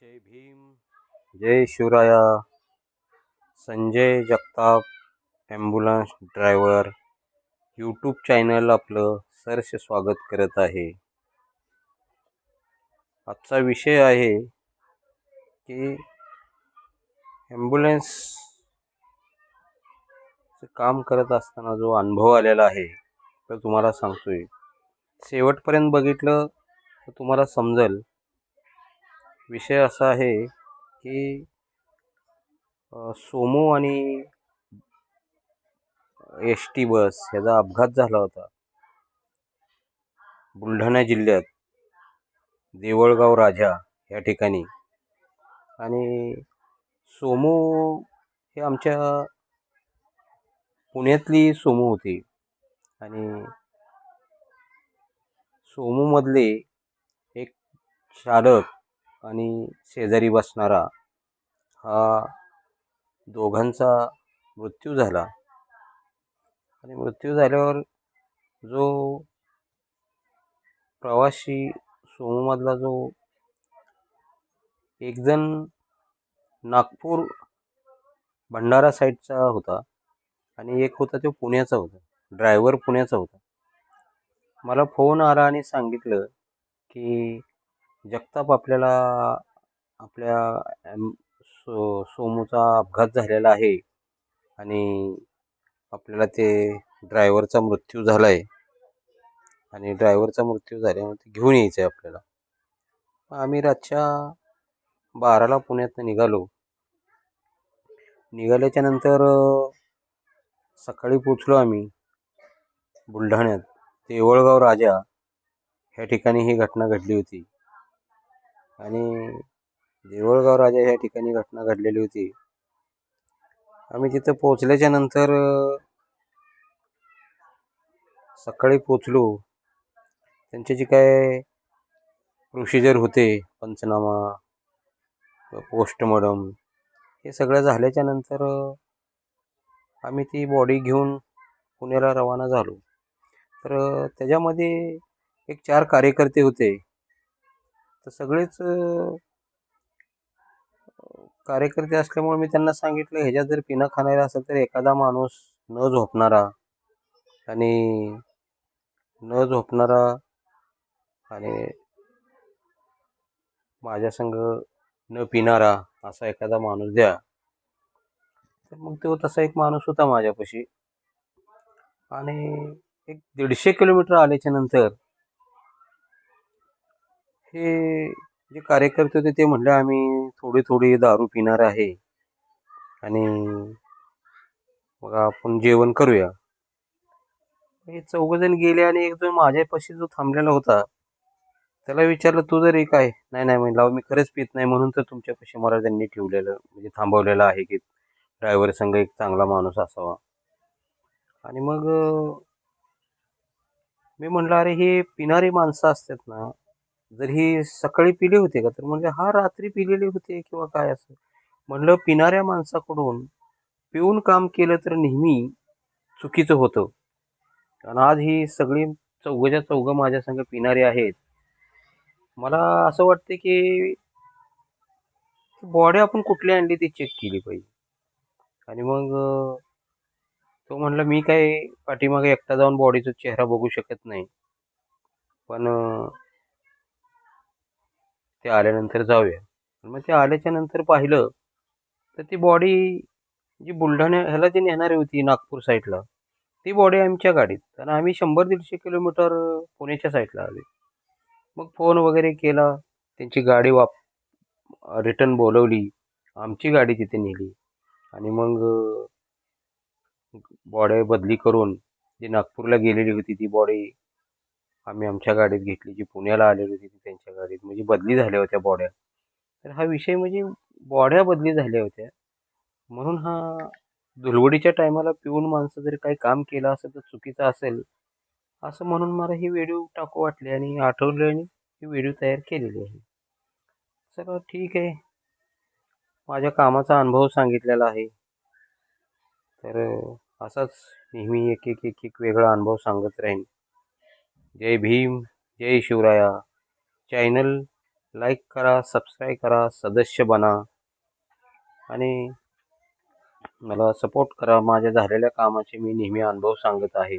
जय भीम, जय Shivraya. Sanjay Jagtap ambulance driver YouTube channel आपलं सहर्ष स्वागत करत आहे. आजचा विषय आहे की ॲम्ब्युलन्स काम करत असताना जो अनुभव आलेला आहे तो तुम्हाला सांगतोय. शेवटपर्यंत बघितलं तर तुम्हाला समजेल. विषय असा आहे की सोमो आणि एस टी बस ह्याचा अपघात झाला होता बुलढाणा जिल्ह्यात देवळगाव राजा या ठिकाणी. आणि सोमो हे आमच्या पुण्यातली सोमो होती आणि सोमोमधले एक चालक आणि शेजारी बसणारा हा दोघांचा मृत्यू झाला. आणि मृत्यू झाल्यावर जो प्रवासी सोमोमधला जो एक जण नागपूर भंडारा साईडचा होता आणि एक होता तो पुण्याचा होता. ड्रायव्हर पुण्याचा होता. मला फोन आला आणि सांगितलं की जगताप आपल्याला आपल्या सोमूचा अपघात झालेला आहे आणि आपल्याला ते ड्रायव्हरचा मृत्यू झाला आहे आणि ड्रायव्हरचा मृत्यू झाल्यानंतर घेऊन यायचं आहे आपल्याला. आम्ही रातच्या 12ला पुण्यातनं निघाल्याच्या नंतर सकाळी पोचलो आम्ही बुलढाण्यात. देवळगाव राजा ह्या ठिकाणी ही घटना घडली होती. आणि देवळगाव राजा ह्या ठिकाणी घटना घडलेली होती. आम्ही तिथं पोचल्याच्या नंतर सकाळी पोचलो. त्यांचे जे काय प्रोसिजर होते, पंचनामा, पोस्टमॉर्टम, हे सगळं झाल्याच्या नंतर आम्ही ती बॉडी घेऊन पुण्याला रवाना झालो. तर त्याच्यामध्ये एक 4 कार्यकर्ते होते. तर सगळेच कार्यकर्ते असल्यामुळे मी त्यांना सांगितलं, ह्याच्यात जर पिणं खाणारा असेल तर एखादा माणूस न झोपणारा आणि माझ्या संग न पिणारा असा एखादा माणूस द्या. तर मग तो तसा एक माणूस होता माझ्यापाशी. आणि एक 150 किलोमीटर आल्याच्या नंतर हे जे कार्यकर्ते होते ते म्हणले, आम्ही थोडी दारू पिणार आहे आणि मग आपण जेवण करूया. हे 4 जण गेले आणि एक जण माझ्यापाशी जो थांबलेला होता त्याला विचारलं, तू जरी काय? नाही म्हणला, मी खरंच पित नाही म्हणून तर तुमच्यापाशी मला त्यांनी ठेवलेलं, म्हणजे थांबवलेलं आहे की ड्रायव्हर संग एक चांगला माणूस असावा. आणि मग मी म्हणलं, अरे हे पिणारी माणसं असतात ना, जर ही सकाळी पिले होते का? तर म्हणजे हा रात्री पिलेले होते किंवा काय असं. म्हणलं पिणाऱ्या माणसाकडून पिऊन काम केलं तर नेहमी चुकीचं होतं. आणि आज ही सगळी 4च्या 4 माझ्या संग पिणारे आहेत. मला असं वाटतं की बॉडी आपण कुठली आणली ती चेक केली पाहिजे. आणि मग तो म्हणला, मी काय पाठीमागे एकटा जाऊन बॉडीचा चेहरा बघू शकत नाही, पण ते आल्यानंतर जाऊया. मग ते आल्याच्या नंतर पाहिलं तर ती बॉडी जी बुलढाणा ह्याला जी नेणारी होती नागपूर साईडला, ती बॉडी आमच्या गाडीत आणि आम्ही 100-150 किलोमीटर पुण्याच्या साईडला आलो. मग फोन वगैरे केला, त्यांची गाडी रिटर्न बोलवली, आमची गाडी तिथे नेली आणि मग बॉडी बदली करून जी नागपूरला गेलेली होती ती बॉडी आम्ही आमच्या गाडीत घेतली. जी पुण्याला आलेली होती ती त्यांच्या गाडीत, म्हणजे बदली झाल्या होत्या बॉड्या. तर हा विषय म्हणजे बॉड्या बदली झाल्या होत्या. म्हणून हा धुलवडीच्या टायमाला पिऊन माणसं जर काही काम केलं असेल तर चुकीचं असेल असं म्हणून मला ही व्हिडिओ टाकू वाटले आणि आठवले आणि ही व्हिडिओ तयार केलेली आहे. चला ठीक आहे, माझ्या कामाचा अनुभव सांगितलेला आहे. तर असाच नेहमी एक वेगळा अनुभव सांगत राहीन. जय भीम, जय शिवराया. चॅनल लाईक करा, सबस्क्राईब करा, सदस्य बना आणि मला सपोर्ट करा. माझ्या झालेल्या कामाचे मी नेहमी अनुभव सांगत आहे.